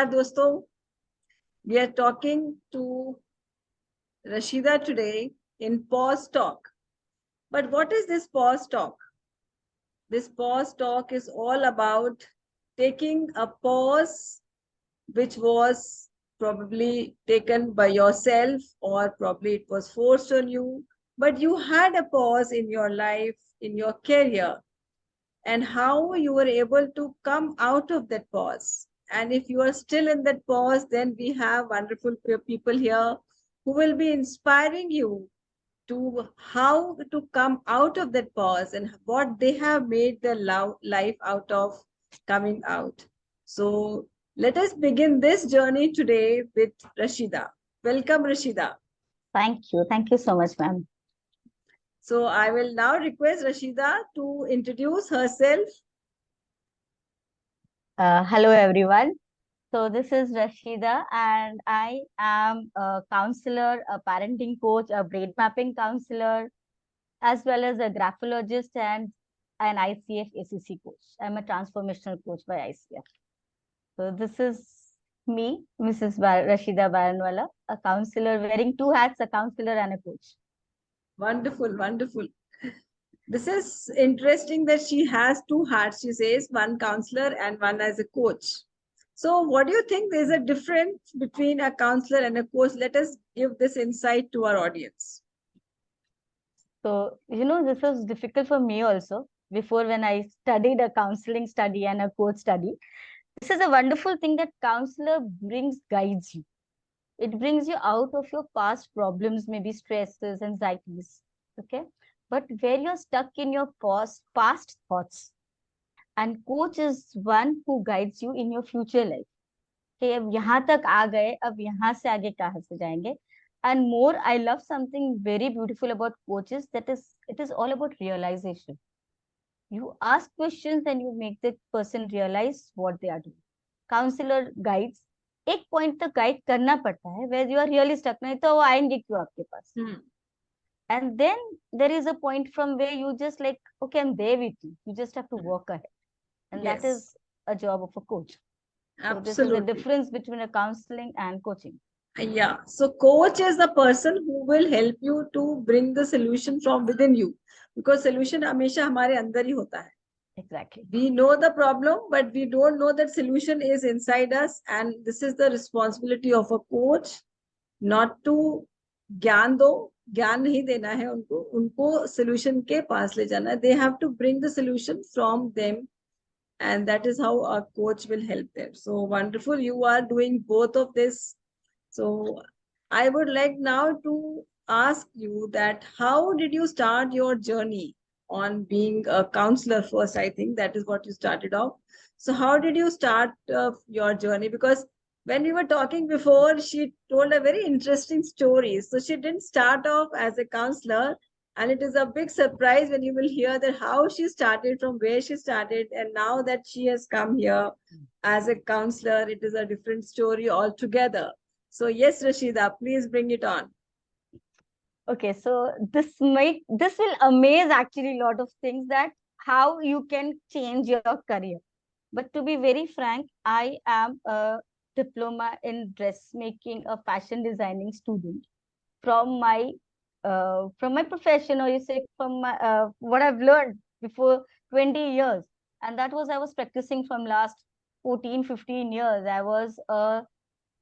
नमस्कार दोस्तों. We are talking to Rashida today in Pause Talk. But what is this Pause Talk? This Pause Talk is all about taking a pause which was probably taken by yourself or probably it was forced on you, but you had a pause in your life, in your career, and how you were able to come out of that pause. And if you are still in that pause, then we have wonderful people here who will be inspiring you to how to come out of that pause and what they have made their life out of coming out. So let us begin this journey today with Rashida. Welcome, Rashida. Thank you. Thank you so much, ma'am. So I will now request Rashida to introduce herself. Hello, everyone. So this is Rashida, and I am a counselor, a parenting coach, a brain mapping counselor, as well as a graphologist and an ICF ACC coach. I'm a transformational coach by ICF. So this is me, Mrs. Rashida Baranwala, a counselor wearing two hats, a counselor and a coach. Wonderful, wonderful. This is interesting that she has two hats, she says, one counselor and one as a coach. So what do you think there's a difference between a counselor and a coach? Let us give this insight to our audience. So, this was difficult for me also before when I studied a counseling study and a coach study. This is a wonderful thing that counselor guides you. It brings you out of your past problems, maybe stresses, anxieties. Okay. But where you're stuck in your past thoughts, and coach is one who guides you in your future life. कि अब यहाँ तक आ गए, अब यहाँ से आगे कहाँ से जाएंगे. And more, I love something very beautiful about coaches, that is, it is all about realization. You ask questions and you make the person realize what they are doing. Counselor guides, एक point तक guide करना पड़ता है, where you are really stuck, नहीं तो वो आएंगे क्यों आपके पास. And then there is a point from where you just like, okay, I'm there with you. You just have to walk ahead. And Yes. that is a job of a coach. Absolutely. So this is the difference between a counseling and coaching. Yeah. So coach is the person who will help you to bring the solution from within you. Because solution हमेशा हमारे अंदर ही होता है. Exactly. We know the problem, but we don't know that solution is inside us. And this is the responsibility of a coach, not to ज्ञान दो, ज्ञान नहीं देना है उनको solution के पास ले जाना है. They have to bring the solution from them. And that is how a coach will help them. So wonderful. You are doing both of this. So I would like now to ask you that how did you start your journey on being a counselor first? I think that is what you started off. So how did you start your journey? Because when we were talking before, she told a very interesting story. So she didn't start off as a counselor. And it is a big surprise when you will hear that how she started, from where she started, and now that she has come here as a counselor, it is a different story altogether. So yes, Rashida, please bring it on. Okay, so this will amaze actually a lot of things, that how you can change your career. But to be very frank, I am a diploma in dressmaking, a fashion designing student from my profession, or you say from my what I've learned before 20 years. And that was, I was practicing from last 14-15 years. I was a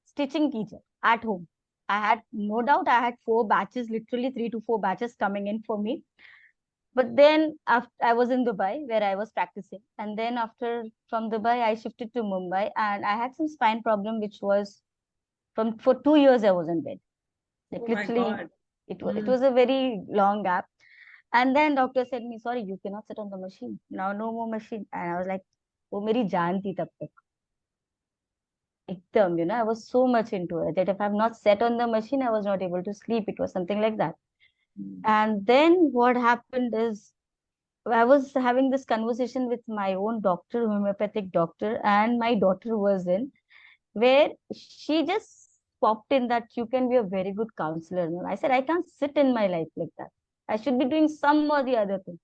stitching teacher at home. I had, no doubt, I had 4 batches, literally 3 to 4 batches coming in for me. But then after, I was in Dubai where I was practicing. And then from Dubai, I shifted to Mumbai, and I had some spine problem, which was for 2 years I was in bed. Like, Oh literally, my God. It was a very long gap. And then doctor said me, sorry, you cannot sit on the machine. Now no more machine. And I was like, वो मेरी जान थी तब तक. एकदम, I was so much into it that if I've not sat on the machine, I was not able to sleep. It was something like that. And then what happened is, I was having this conversation with my own doctor, homeopathic doctor, and my daughter was in, where she just popped in that you can be a very good counselor. I said, I can't sit in my life like that. I should be doing some or the other thing.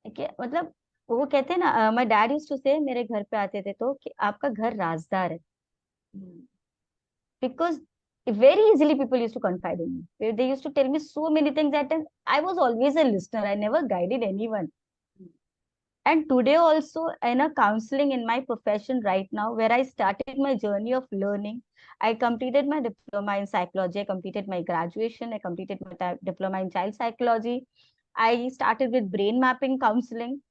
Okay, मतलब वो कहते हैं ना, my dad used to say, मेरे घर पे आते थे तो कि आपका घर राजदार है. Because very easily people used to confide in me. They used to tell me so many things that I was always a listener. I never guided anyone. And today also in a counseling in my profession right now, where I started my journey of learning, I completed my diploma in psychology, I completed my graduation, I completed my diploma in child psychology. I started with brain mapping counseling,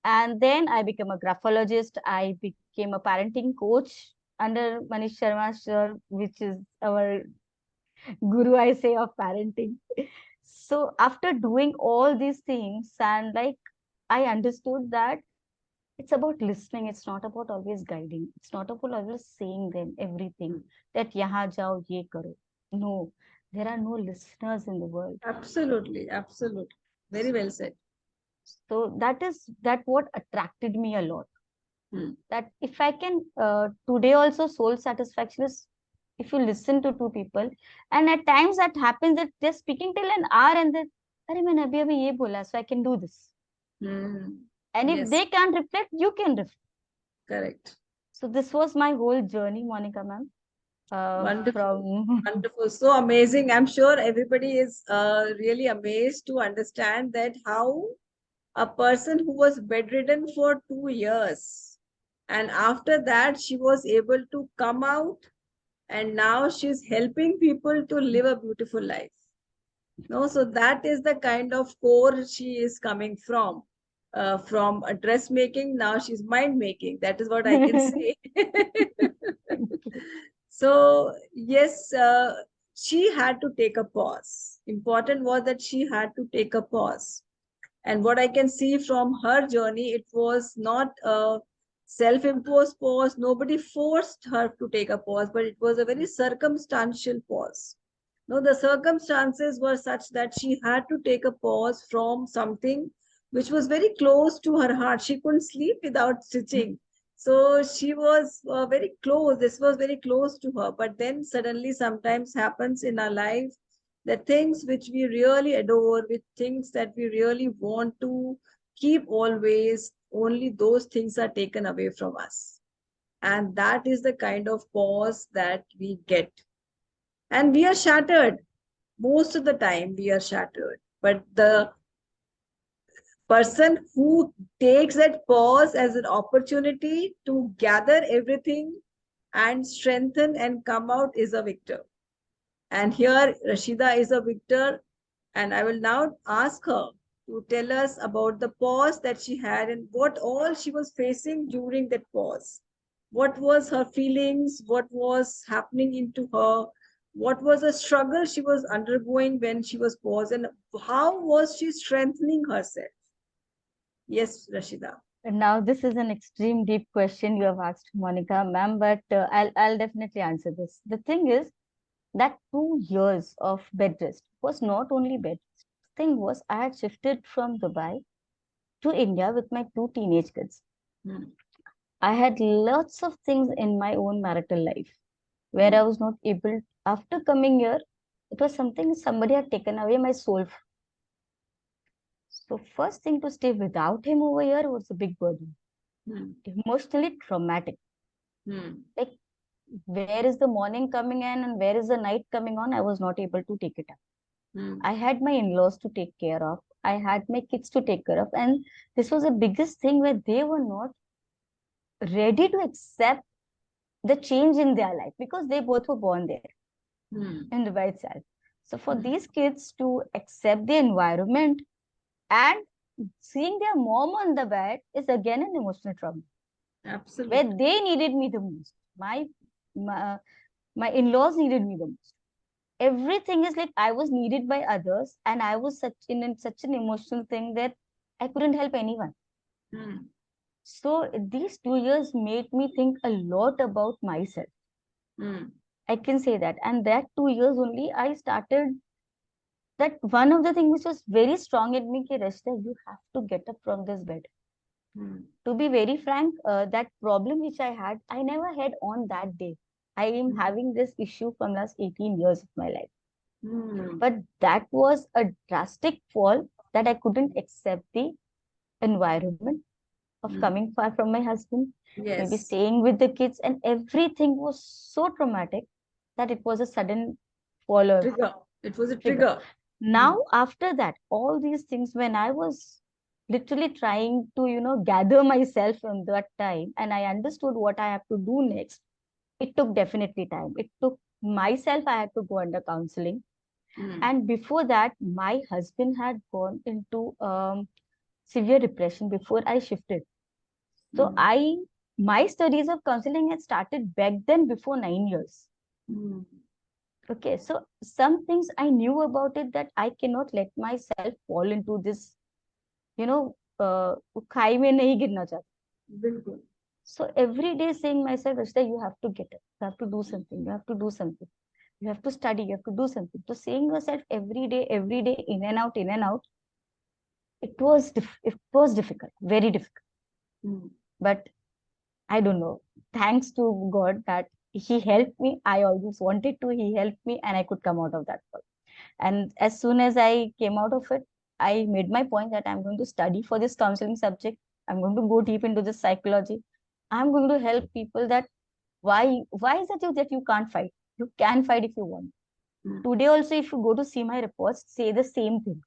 and then I became a graphologist. I became a parenting coach under Manish Sharma sir, which is our guru, I say, of parenting. So after doing all these things, and like I understood that it's about listening. It's not about always guiding. It's not about always saying them everything that yahan jao ye karo. No, there are no listeners in the world. Absolutely, absolutely. Very well said. So that what attracted me a lot. That if I can today also soul satisfaction is if you listen to two people, and at times that happens that they're speaking till an hour and then, अरे मैंने अभी ये बोला, so I can do this. And if Yes, they can't reflect, you can reflect. correct. So this was my whole journey, Monica ma'am. Wonderful, From wonderful. So amazing. I'm sure everybody is really amazed to understand that how a person who was bedridden for 2 years, and after that she was able to come out, and now she's helping people to live a beautiful life. No, so that is the kind of core she is coming from. From a dressmaking, now she's mind making. That is what I can say. So yes, she had to take a pause. Important was that she had to take a pause. And what I can see from her journey, it was not a self-imposed pause. Nobody forced her to take a pause, but it was a very circumstantial pause. No, the circumstances were such that she had to take a pause from something which was very close to her heart. She couldn't sleep without stitching. So she was very close. This was very close to her. But then suddenly sometimes happens in our life, the things which we really adore, with things that we really want to keep always, only those things are taken away from us. And that is the kind of pause that we get. And we are shattered. Most of the time, we are shattered. But the person who takes that pause as an opportunity to gather everything and strengthen and come out is a victor. And here, Rashida is a victor. And I will now ask her to tell us about the pause that she had and what all she was facing during that pause. What was her feelings? What was happening into her? What was the struggle she was undergoing when she was paused? And how was she strengthening herself? Yes, Rashida. now this is an extreme deep question you have asked, Monica ma'am, but I'll definitely answer this. The thing is that 2 years of bed rest was not only bed rest. Thing was I had shifted from Dubai to India with my two teenage kids. I had lots of things in my own marital life where I was not able, after coming here, it was something somebody had taken away my soul. So, first thing to stay without him over here was a big burden, emotionally traumatic. Like, where is the morning coming in and where is the night coming on? I was not able to take it up. I had my in laws to take care of, I had my kids to take care of, and this was the biggest thing where they were not ready to accept the change in their life because they both were born there in Dubai itself. So for these kids to accept the environment and seeing their mom on the bed is again an emotional trauma. Absolutely. Where they needed me the most. My in-laws needed me the most. Everything is like I was needed by others, and I was such an emotional thing that I couldn't help anyone. So these 2 years made me think a lot about myself. I can say that. And that 2 years only, I started that one of the things which was very strong in me, ki Rashida, you have to get up from this bed. To be very frank, that problem which I had, I never had on that day. I am having this issue from last 18 years of my life. But that was a drastic fall that I couldn't accept the environment. of coming far from my husband, maybe Yes. staying with the kids, and everything was so traumatic that it was a sudden follow Trigger. It was a trigger. trigger. Now, after that, all these things, when I was literally trying to, gather myself in that time, and I understood what I have to do next, it took definitely time. It took myself, I had to go under counseling. And before that, my husband had gone into severe depression before I shifted. So my studies of counseling had started back then before 9 years. Okay, so some things I knew about it that I cannot let myself fall into this, खाई में नहीं गिरना चाहती. बिल्कुल. So every day saying myself, Rashida, you have to get it. You have to do something. You have to do something. You have to study. You have to do something. So saying yourself every day, in and out, it was difficult, very difficult. But I don't know. Thanks to God that He helped me. I always wanted to. He helped me, and I could come out of that. And as soon as I came out of it, I made my point that I'm going to study for this counseling subject. I'm going to go deep into this psychology. I'm going to help people that why is it that you can't fight? You can fight if you want. Today also, if you go to see my reports, say the same thing.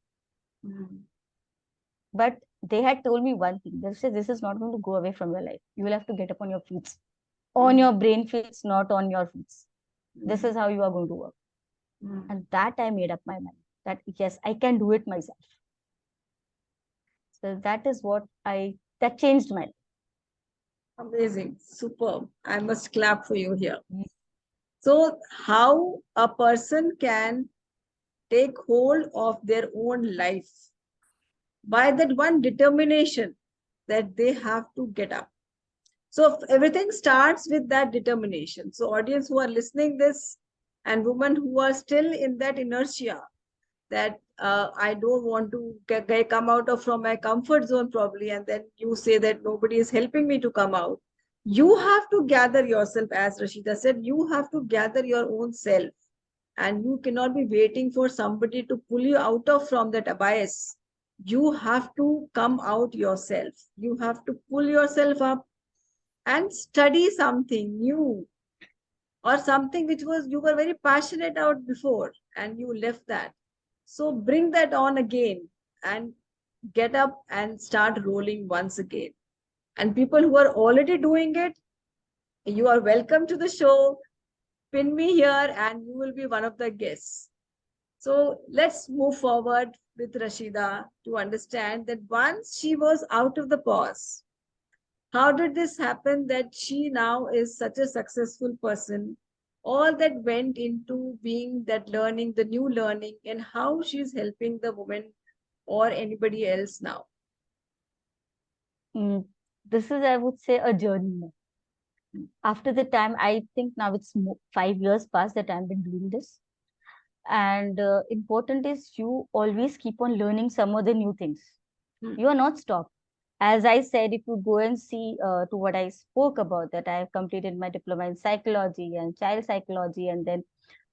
But they had told me one thing. They said this is not going to go away from your life. You will have to get up on your feet. On your brain feet, not on your feet. This is how you are going to work. And that I made up my mind that yes, I can do it myself. So that is what that changed my life. Amazing. Superb. I must clap for you here. So how a person can take hold of their own life by that one determination that they have to get up. So everything starts with that determination. So audience who are listening this and women who are still in that inertia that I don't want to come out of from my comfort zone probably, and then you say that nobody is helping me to come out. You have to gather yourself, as Rashida said, you have to gather your own self, and you cannot be waiting for somebody to pull you out of from that abyss. You have to come out yourself. You have to pull yourself up and study something new or something which was you were very passionate about before and you left that. So bring that on again and get up and start rolling once again. And people who are already doing it, you are welcome to the show. Pin me here and you will be one of the guests. So let's move forward with Rashida to understand that once she was out of the pause, how did this happen that she now is such a successful person? All that went into being that learning, the new learning, and how she's helping the woman or anybody else now. This is, I would say, a journey. After the time, I think now it's 5 years past that I've been doing this. And important is you always keep on learning some of the new things. You are not stopped. As I said, if you go and see to what I spoke about, that I have completed my diploma in psychology and child psychology, and then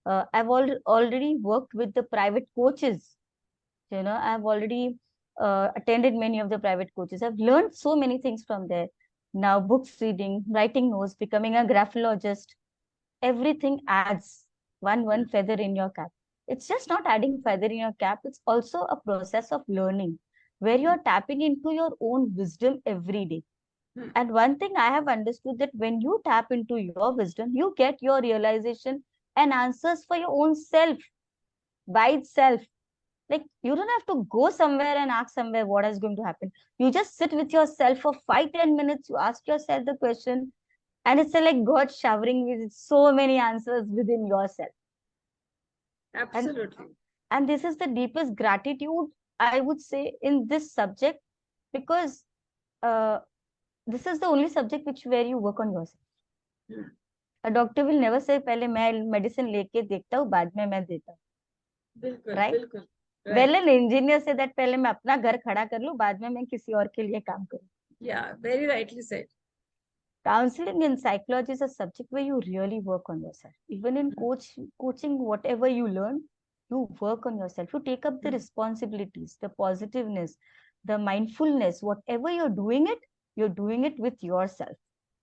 I've already worked with the private coaches. I've already attended many of the private coaches. I've learned so many things from there. Now, books reading, writing notes, becoming a graphologist, everything adds one feather in your cap. It's just not adding feather in your cap. It's also a process of learning where you're tapping into your own wisdom every day. And one thing I have understood that when you tap into your wisdom, you get your realization and answers for your own self by itself. Like you don't have to go somewhere and ask somewhere what is going to happen. You just sit with yourself for 5-10 minutes. You ask yourself the question, and it's like God showering with so many answers within yourself. Absolutely. And this is the deepest gratitude, I would say, in this subject, because uh, this is the only subject where you work on yourself. A doctor will never say, पहले मैं medicine लेके देखता हूँ, बाद में मैं देता हूँ. बिल्कुल, Right? बिल्कुल. Well, an engineer say that पहले मैं अपना घर खड़ा कर लूँ, बाद में मैं किसी और के लिए काम करूँ. Yeah, very rightly said. Counseling in psychology is a subject where you really work on yourself. Even in coaching, whatever you learn, you work on yourself. You take up the responsibilities, the positiveness, the mindfulness, whatever you're doing it, You're doing it with yourself.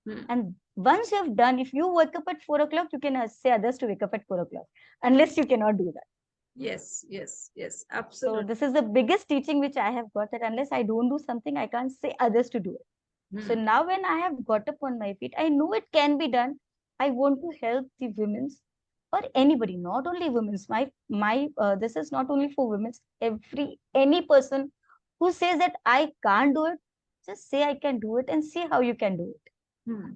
Hmm. And once you have done, if you wake up at 4 o'clock, you can say others to wake up at 4 o'clock, unless you cannot do that. Yes, yes, yes, So absolutely. this is the biggest teaching which I have got, that unless I don't do something, I can't say others to do it. So Hmm. now when I have got up on my feet, I know it can be done. I want to help the women's, or anybody, not only women's. My this is not only for women's. Any person who says that I can't do it, just say I can do it and see how you can do it. Hmm.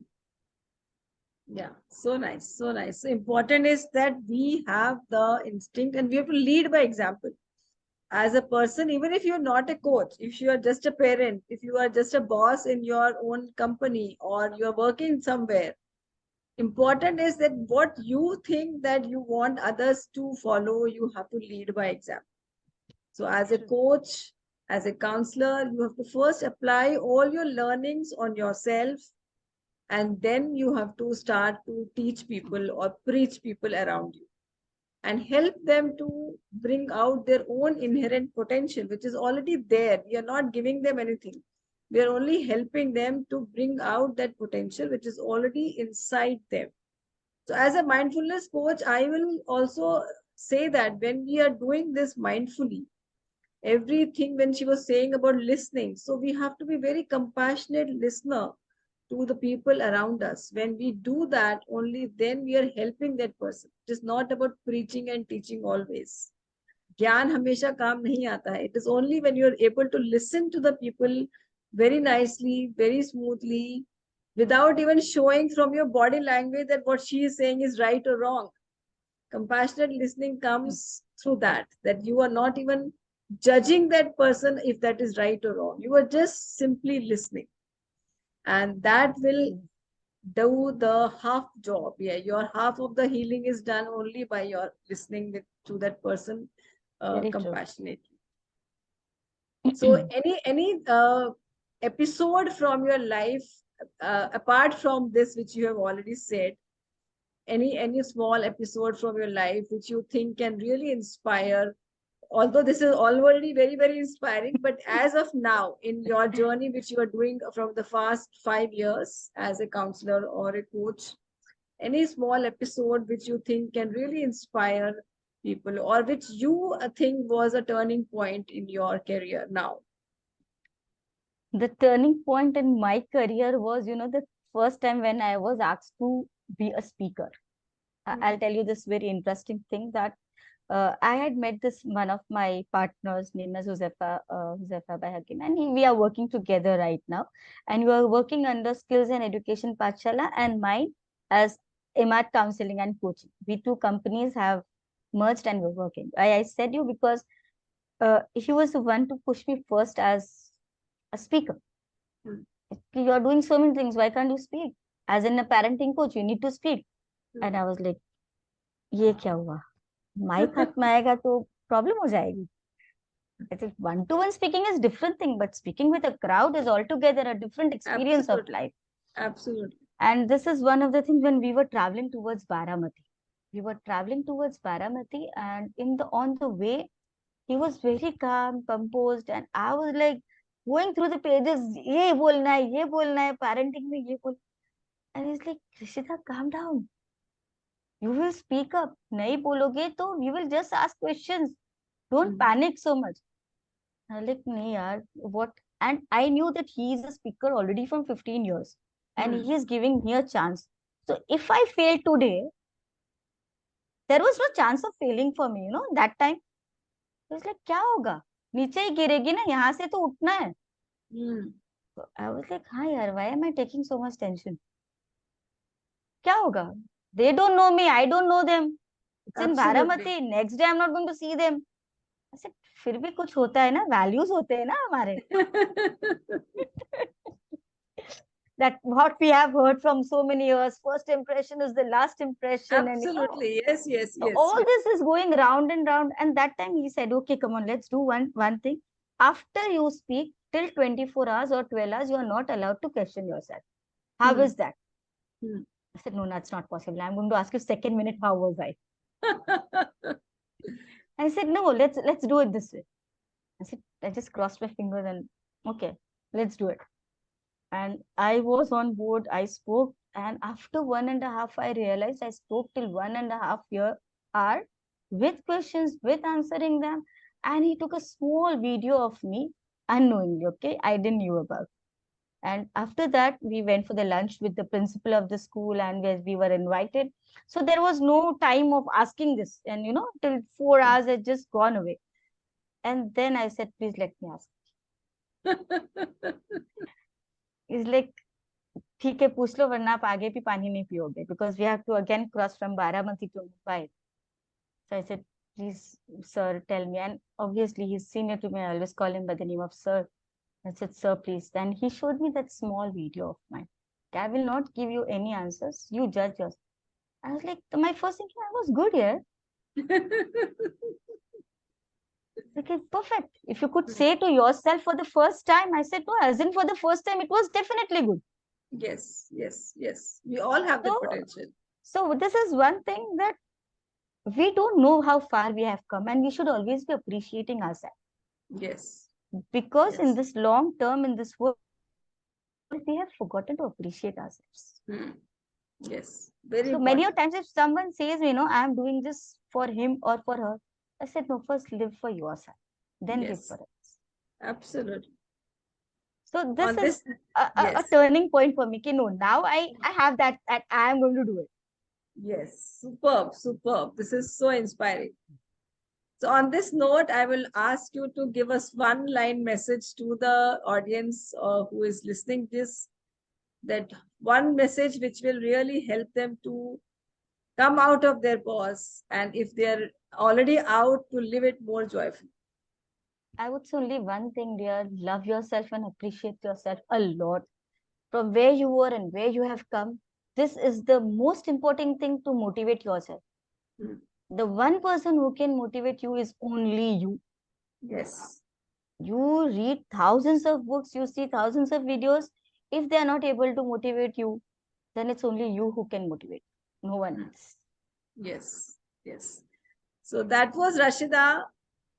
Yeah, so nice, so nice. So important is that we have the instinct and we have to lead by example. As a person, even if you're not a coach, if you are just a parent, if you are just a boss in your own company or you're working somewhere, important is that what you think that you want others to follow, you have to lead by example. So as a True. coach, as a counselor, you have to first apply all your learnings on yourself, and then you have to start to teach people or preach people around you and help them to bring out their own inherent potential, which is already there. We are not giving them anything. We are only helping them to bring out that potential, which is already inside them. So, as a mindfulness coach, I will also say that when we are doing this mindfully, everything when she was saying about listening, so we have to be very compassionate listener to the people around us. When we do that, only then we are helping that person. It is not about preaching and teaching always. ज्ञान हमेशा काम नहीं आता है. It is only when you are able to listen to the people very nicely, very smoothly, without even showing from your body language that what she is saying is right or wrong. Compassionate listening comes through that you are not even judging that person if that is right or wrong. You are just simply listening, and that will do the half job. Yeah, your half of the healing is done only by your listening to that person Very true. compassionately. So any episode from your life apart from this which you have already said, any small episode from your life which you think can really inspire, although this is already very very inspiring, but as of now in your journey which you are doing from the past 5 years as a counselor or a coach, any small episode which you think can really inspire people or which you think was a turning point in your career now? The turning point in my career was, the first time when I was asked to be a speaker. I'll tell you this very interesting thing, that I had met this one of my partners, name as Josefa by Hakim, and we are working together right now. And we are working under Skills and Education Pathshala and mine as EMAT Counseling and Coaching. We two companies have merged and we're working. I said you because he was the one to push me first as a speaker. Hmm. You are doing so many things. Why can't you speak? As in a parenting coach, you need to speak. And I was like, ये क्या हुआ? Mic हाथ में आएगा तो problem हो जाएगी. I think one-to-one speaking is different thing, but speaking with a crowd is altogether a different experience of Absolutely, life. absolutely. And this is one of the things when we were traveling towards Baramati. We were traveling towards Baramati, and on the way, he was very calm, composed, and I was like going through the pages. ये बोलना है, parenting में ये बोल. And he's like, Rishita, calm down. You will speak up. नहीं बोलोगे तो you will just ask questions. Don't Hmm. panic so much. I like, नहीं यार, what? And I knew that he is a speaker already from 15 years. And Hmm. he is giving me a chance. So if I fail today, there was no chance of failing for me, that time. I was like, क्या होगा? नीचे ही गिरेगी ना, यहाँ से तो उठना है. Hmm. So I was like, हाँ यार, why am I taking so much tension? क्या होगा? They don't know me, I don't know them. It's in Absolutely. Bharamati. Next day I'm not going to see them. I said, फिर भी कुछ होता है ना, values होते हैं ना हमारे. That what we have heard from so many years, first impression is the last impression, and Absolutely. Yes, yes, yes, all yes. this is going round and round. And that time he said, okay, come on, let's do one thing. After you speak till 24 hours or 12 hours, you are not allowed to question yourself. How Hmm. is that? Hmm. I said, no, that's not possible. I'm going to ask you second minute, how was I? I said, no, let's do it this way. I said, I just crossed my fingers and okay, let's do it. And I was on board. I spoke, and after 1.5, I realized I spoke till 1.5 hour with questions, with answering them. And he took a small video of me unknowingly. Okay, I didn't knew about. And after that, we went for the lunch with the principal of the school, and where we were invited. So there was no time of asking this, and till 4 hours had just gone away. And then I said, please let me ask. It's like, ठीक है पूछ लो वरना आप आगे भी पानी नहीं पियोगे, because we have to again cross from Barabanki to Mumbai. So I said, please sir, tell me. And obviously he's senior to me. I always call him by the name of sir. I said, sir, please. Then he showed me that small video of mine. I will not give you any answers, you judge yourself. I was like, my first thinking, I was good here. Okay, perfect. If you could say to yourself for the first time, I said, no, as in for the first time, it was definitely good. Yes, yes, yes. We all have the potential. So this is one thing that we don't know how far we have come, and we should always be appreciating ourselves. Yes. Because Yes. in this long term, in this world, we have forgotten to appreciate ourselves. Yes. Very So important. many of times, if someone says, I am doing this for him or for her, I said, no, first live for yourself, then live Yes. for others. Absolutely. So this On is this, a yes. turning point for me. No, now I have that I am going to do it. Yes. Superb. Superb. This is so inspiring. So on this note, I will ask you to give us one line message to the audience who is listening this, that one message which will really help them to come out of their pause, and if they're already out, to live it more joyfully. I would say only one thing, dear. Love yourself and appreciate yourself a lot. From where you were and where you have come, this is the most important thing to motivate yourself. The one person who can motivate you is only you. Yes. You read thousands of books, you see thousands of videos. If they are not able to motivate you, then it's only you who can motivate, no one else. Yes. Yes. So that was Rashida,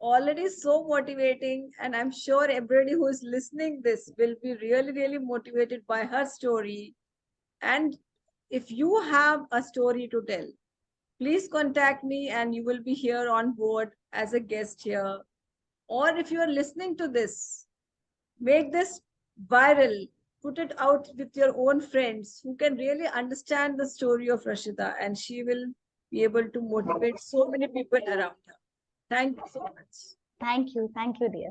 already so motivating, and I'm sure everybody who is listening this will be really, really motivated by her story. And if you have a story to tell, please contact me and you will be here on board as a guest here. Or if you are listening to this, make this viral, put it out with your own friends who can really understand the story of Rashida, and she will be able to motivate so many people around her. Thank you so much. Thank you, dear.